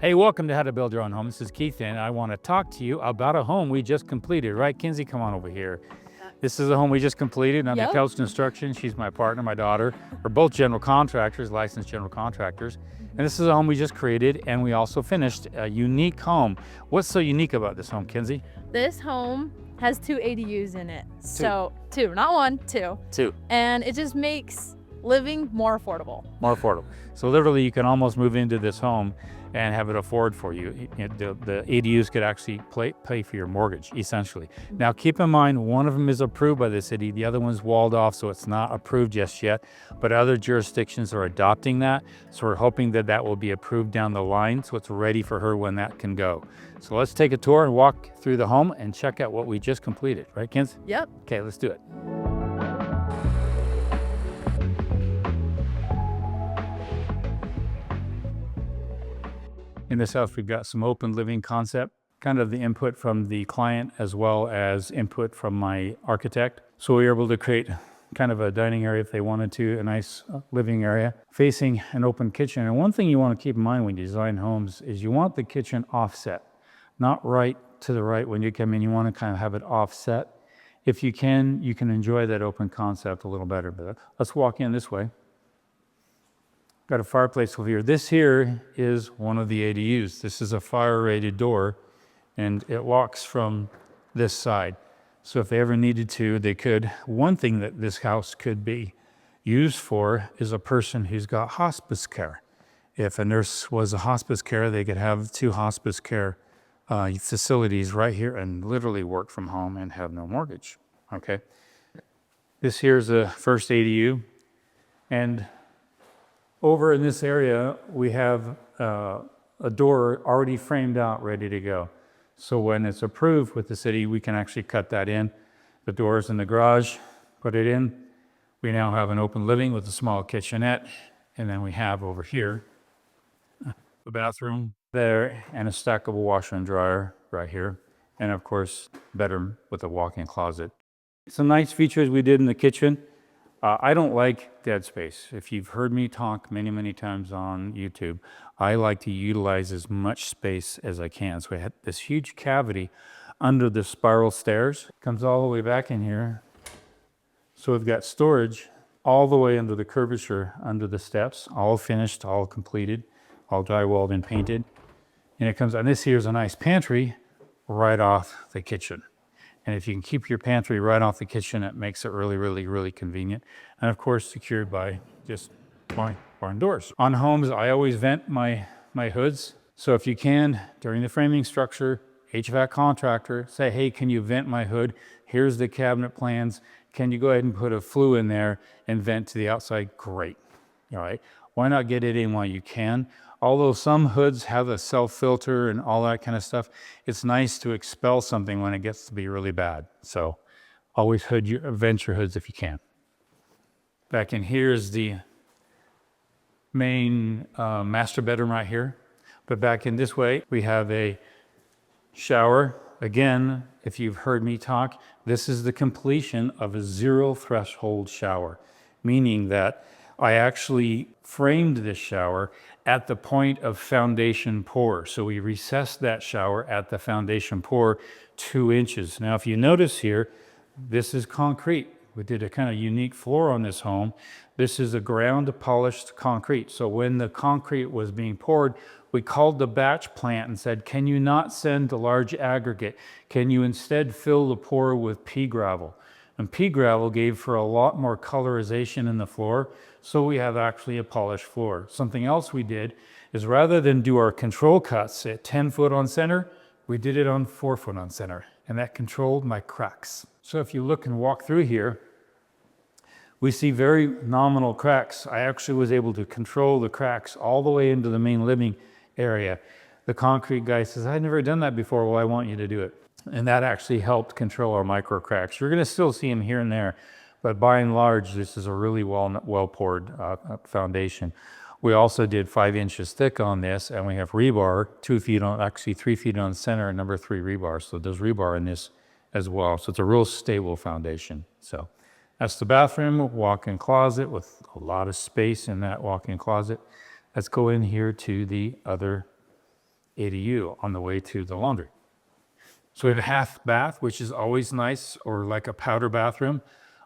Hey, welcome to How to Build Your Own Home. This is Keith, and I want to talk to you about a home we just completed, right? Kinsey, come on over here. This is a home we just completed under Yep. Kelsch Construction. She's my partner, my daughter. We're both general contractors, licensed general contractors. And this is a home we just created, and we also finished a unique home. What's so unique about this home, Kinsey? This home has 2 ADUs in it. So two, not one, two. Two. And it just makes living more affordable. More affordable. So literally you can almost move into this home and have it afford for you. The ADUs could actually pay for your mortgage, essentially. Now keep in mind, one of them is approved by the city, the other one's walled off, so it's not approved just yet, but other jurisdictions are adopting that. So we're hoping that that will be approved down the line, so it's ready for her when that can go. So let's take a tour and walk through the home and check out what we just completed, right, Kins? Yep. Okay, let's do it. In this house, we've got some open living concept, kind of the input from the client as well as input from my architect. So we were able to create kind of a dining area if they wanted to, a nice living area facing an open kitchen. And one thing you want to keep in mind when you design homes is you want the kitchen offset, not right to the right when you come in. You want to kind of have it offset. If you can enjoy that open concept a little better. But let's walk in this way. Got a fireplace over here. This here is one of the ADUs. This is a fire-rated door, and it locks from this side. So if they ever needed to, they could. One thing that this house could be used for is a person who's got hospice care. If a nurse was a hospice care, they could have 2 hospice care facilities right here and literally work from home and have no mortgage, okay? This here is the first ADU, and over in this area, we have a door already framed out, ready to go. So when it's approved with the city, we can actually cut that in. The doors in the garage, put it in. We now have an open living with a small kitchenette. And then we have over here, the bathroom there and a stackable washer and dryer right here. And of course, bedroom with a walk-in closet. Some nice features we did in the kitchen. I don't like dead space. If you've heard me talk many times on YouTube, I like to utilize as much space as I can. So we had this huge cavity under the spiral stairs. Comes all the way back in here. So we've got storage all the way under the curvature, under the steps, all finished, all completed, all drywalled and painted. And it comes, and this here is a nice pantry right off the kitchen. And if you can keep your pantry right off the kitchen, it makes it really convenient. And of course, secured by just barn doors. On homes, I always vent my hoods. So if you can, during the framing structure, HVAC contractor, say, hey, can you vent my hood? Here's the cabinet plans. Can you go ahead and put a flue in there and vent to the outside? Great, all right? Why not get it in while you can? Although some hoods have a self-filter and all that kind of stuff, it's nice to expel something when it gets to be really bad. So always vent your hoods if you can. Back in here is the main master bedroom right here. But back in this way, we have a shower. Again, if you've heard me talk, this is the completion of a 0 threshold shower, meaning that I actually framed this shower at the point of foundation pour. So we recessed that shower at the foundation pour 2 inches. Now, if you notice here, this is concrete. We did a kind of unique floor on this home. This is a ground polished concrete. So when the concrete was being poured, we called the batch plant and said, can you not send a large aggregate? Can you instead fill the pour with pea gravel? And pea gravel gave for a lot more colorization in the floor, so we have actually a polished floor. Something else we did is rather than do our control cuts at 10 foot on center, we did it on 4 foot on center, and that controlled my cracks. So if you look and walk through here, we see very nominal cracks. I actually was able to control the cracks all the way into the main living area. The concrete guy says, I've never done that before. Well, I want you to do it. And that actually helped control our micro cracks. You're going to still see them here and there, but by and large, this is a really well poured foundation. We also did 5 inches thick on this, and we have rebar, 2 feet on, actually 3 feet on center, and number 3 rebar. So there's rebar in this as well. So it's a real stable foundation. So that's the bathroom, walk-in closet with a lot of space in that walk-in closet. Let's go in here to the other ADU on the way to the laundry. So we have a half bath, which is always nice, or like a powder bathroom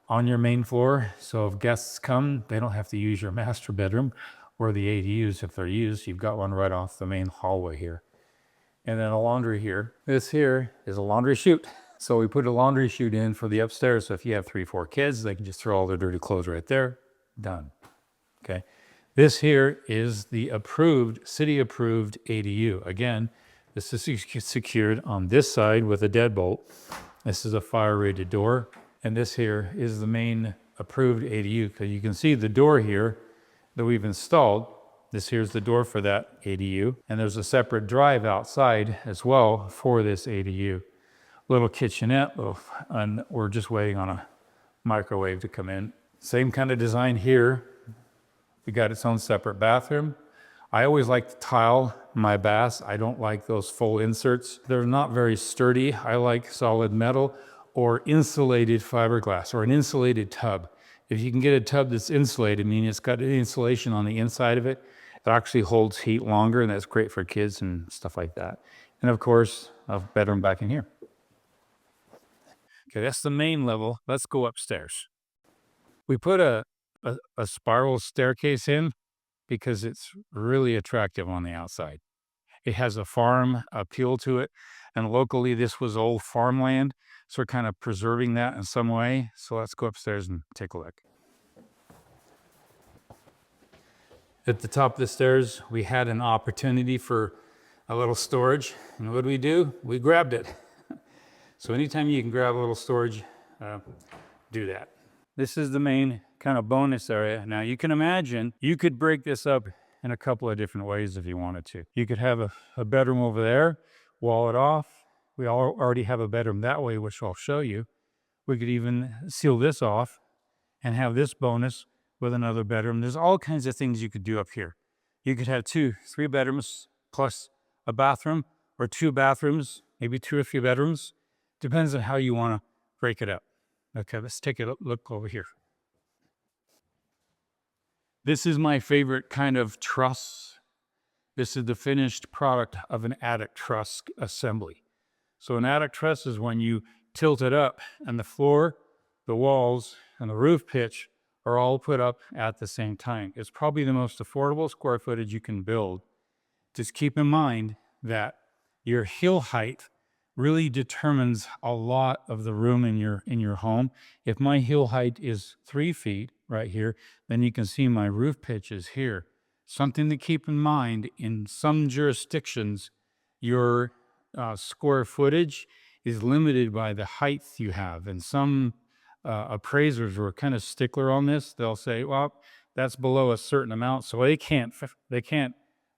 on your main floor. So if guests come, they don't have to use your master bedroom or the ADUs. If they're used, you've got one right off the main hallway here. And then a laundry here. This here is a laundry chute. So we put a laundry chute in for the upstairs. So if you have 3, 4 kids, they can just throw all their dirty clothes right there. Done. Okay. This here is the approved, city approved ADU. Again, this is secured on this side with a deadbolt. This is a fire rated door. And this here is the main approved ADU. Because you can see the door here that we've installed. This here's the door for that ADU. And there's a separate drive outside as well for this ADU. Little kitchenette, and we're just waiting on a microwave to come in. Same kind of design here. We got its own separate bathroom. I always like to tile my baths. I don't like those full inserts. They're not very sturdy. I like solid metal or insulated fiberglass or an insulated tub. If you can get a tub that's insulated, meaning it's got insulation on the inside of it, it actually holds heat longer, and that's great for kids and stuff like that. And of course, a bedroom back in here. Okay, that's the main level. Let's go upstairs. We put a spiral staircase in because it's really attractive on the outside. It has a farm appeal to it, and locally this was old farmland, so we're kind of preserving that in some way. So let's go upstairs and take a look. At the top of the stairs, we had an opportunity for a little storage, and what do? We grabbed it. So anytime you can grab a little storage, do that. This is the main kind of bonus area. Now you can imagine you could break this up in a couple of different ways if you wanted to. You could have a bedroom over there, wall it off. We already have a bedroom that way, which I'll show you. We could even seal this off and have this bonus with another bedroom. There's all kinds of things you could do up here. You could have 2, 3 bedrooms plus a bathroom, or 2 bathrooms, maybe 2 or 3 bedrooms. Depends on how you want to break it up. Okay, let's take a look over here. This is my favorite kind of truss. This is the finished product of an attic truss assembly. So an attic truss is when you tilt it up and the floor, the walls, and the roof pitch are all put up at the same time. It's probably the most affordable square footage you can build. Just keep in mind that your hill height really determines a lot of the room in your home. If my hill height is 3 feet right here, then you can see my roof pitch is here. Something to keep in mind, in some jurisdictions, your square footage is limited by the height you have. And some appraisers were kind of stickler on this. They'll say, well, that's below a certain amount, so they can't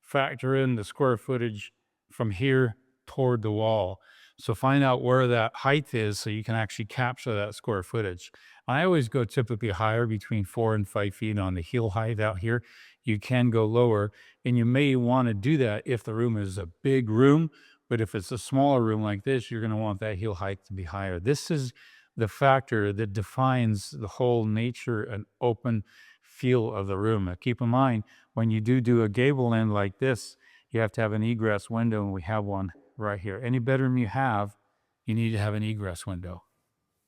factor in the square footage from here toward the wall. So find out where that height is so you can actually capture that square footage. I always go typically higher, between 4 and 5 feet on the heel height out here. You can go lower, and you may want to do that if the room is a big room, but if it's a smaller room like this, you're going to want that heel height to be higher. This is the factor that defines the whole nature and open feel of the room. Now, keep in mind, when you do a gable end like this, you have to have an egress window, and we have one right here. Any bedroom you have, you need to have an egress window,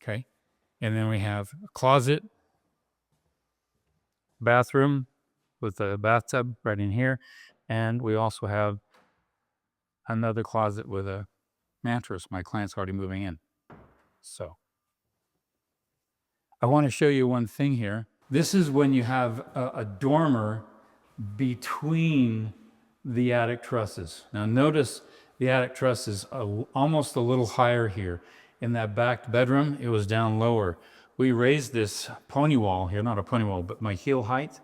okay? And then we have a closet, bathroom with a bathtub right in here, and we also have another closet with a mattress. My client's already moving in. So I want to show you one thing here. This is when you have a dormer between the attic trusses. Now notice the attic truss is almost a little higher here. In that back bedroom, it was down lower. We raised this pony wall here, not a pony wall, but my heel height,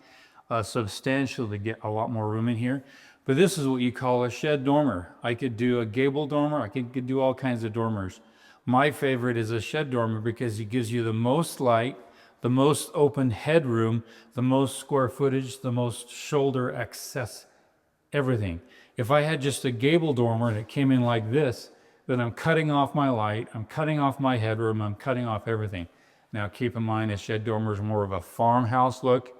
substantial to get a lot more room in here. But this is what you call a shed dormer. I could do a gable dormer. I could do all kinds of dormers. My favorite is a shed dormer because it gives you the most light, the most open headroom, the most square footage, the most shoulder access, everything. If I had just a gable dormer and it came in like this, then I'm cutting off my light, I'm cutting off my headroom, I'm cutting off everything. Now keep in mind, a shed dormer is more of a farmhouse look,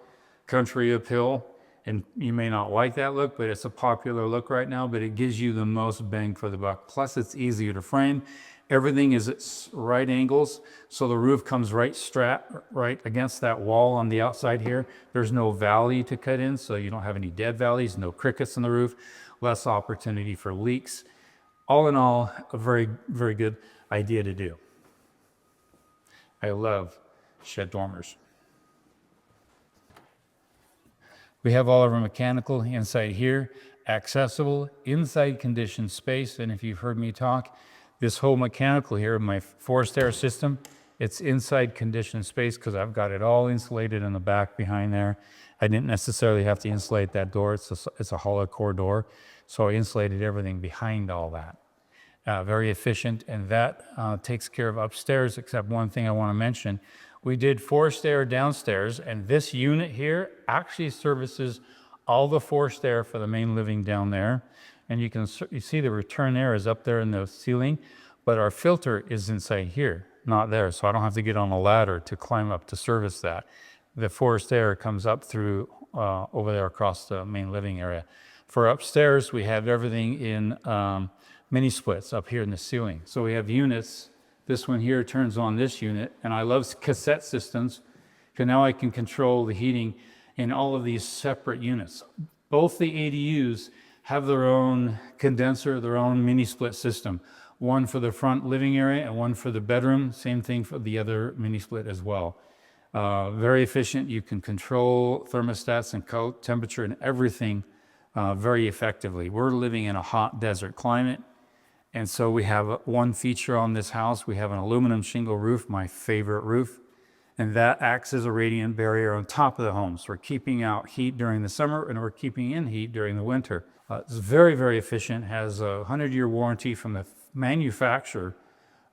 country appeal, And you may not like that look, but it's a popular look right now, but it gives you the most bang for the buck. Plus it's easier to frame. Everything is at right angles, so the roof comes right against that wall on the outside here. There's no valley to cut in, so you don't have any dead valleys, no crickets in the roof, less opportunity for leaks. All in all, a very, very good idea to do. I love shed dormers. We have all of our mechanical inside here, accessible, inside conditioned space. And if you've heard me talk, this whole mechanical here, my forced air system, it's inside conditioned space because I've got it all insulated in the back behind there. I didn't necessarily have to insulate that door. It's a hollow core door. So I insulated everything behind all that. Very efficient, and that takes care of upstairs, except one thing I want to mention. We did forced air downstairs, and this unit here actually services all the forced air for the main living down there. And you see the return air is up there in the ceiling, but our filter is inside here, not there. So I don't have to get on a ladder to climb up to service that. The forced air comes up through over there across the main living area. For upstairs, we have everything in mini splits up here in the ceiling. So we have units. This one here turns on this unit, and I love cassette systems because now I can control the heating in all of these separate units. Both the ADUs have their own condenser, their own mini split system. One for the front living area and one for the bedroom. Same thing for the other mini split as well. Very efficient. You can control thermostats and coat temperature and everything very effectively. We're living in a hot desert climate. And so we have one feature on this house. We have an aluminum shingle roof, my favorite roof. And that acts as a radiant barrier on top of the home. So we're keeping out heat during the summer and we're keeping in heat during the winter. It's very, very efficient, has a 100-year warranty from the manufacturer.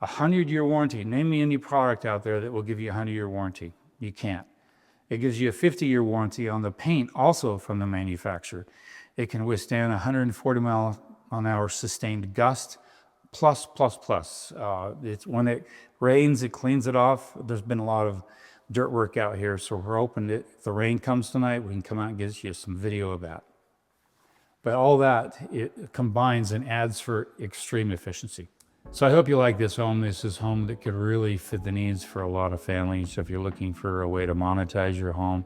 A 100-year warranty. Name me any product out there that will give you a 100-year warranty. You can't. It gives you a 50-year warranty on the paint, also from the manufacturer. It can withstand 140-mile-an-hour sustained gust. Plus. It's when it rains, it cleans it off. There's been a lot of dirt work out here, so we're hoping that if the rain comes tonight, we can come out and get you some video of that. But all that, it combines and adds for extreme efficiency. So I hope you like this home. This is a home that could really fit the needs for a lot of families. So if you're looking for a way to monetize your home,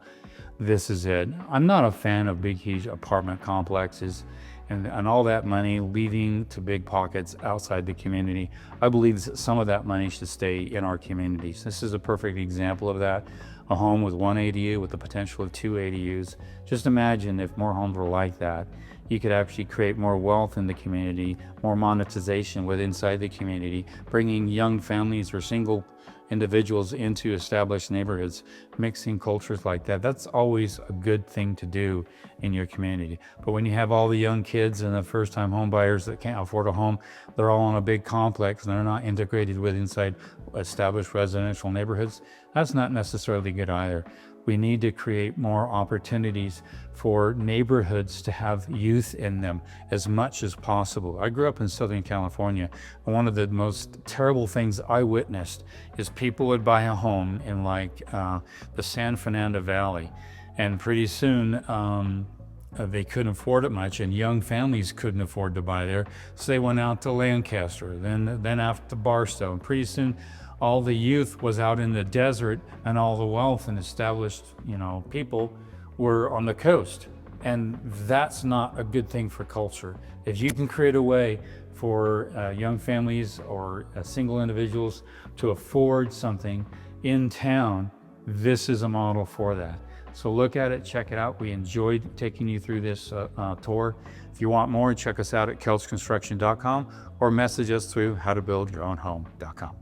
this is it. I'm not a fan of big, huge apartment complexes and all that money leading to big pockets outside the community. I believe that some of that money should stay in our communities. This is a perfect example of that. A home with one ADU with the potential of 2 ADUs. Just imagine if more homes were like that. You could actually create more wealth in the community, more monetization inside the community, bringing young families or single individuals into established neighborhoods, mixing cultures like that. That's always a good thing to do in your community. But when you have all the young kids and the first-time home buyers that can't afford a home, they're all in a big complex and they're not integrated inside established residential neighborhoods, that's not necessarily good either. We need to create more opportunities for neighborhoods to have youth in them as much as possible. I grew up in Southern California, and one of the most terrible things I witnessed is people would buy a home in the San Fernando Valley, and pretty soon they couldn't afford it much, and young families couldn't afford to buy there, so they went out to Lancaster, then after to Barstow, and pretty soon all the youth was out in the desert and all the wealth and established, people were on the coast. And that's not a good thing for culture. If you can create a way for young families or single individuals to afford something in town, this is a model for that. So look at it, check it out. We enjoyed taking you through this tour. If you want more, check us out at kelschconstruction.com or message us through howtobuildyourownhome.com.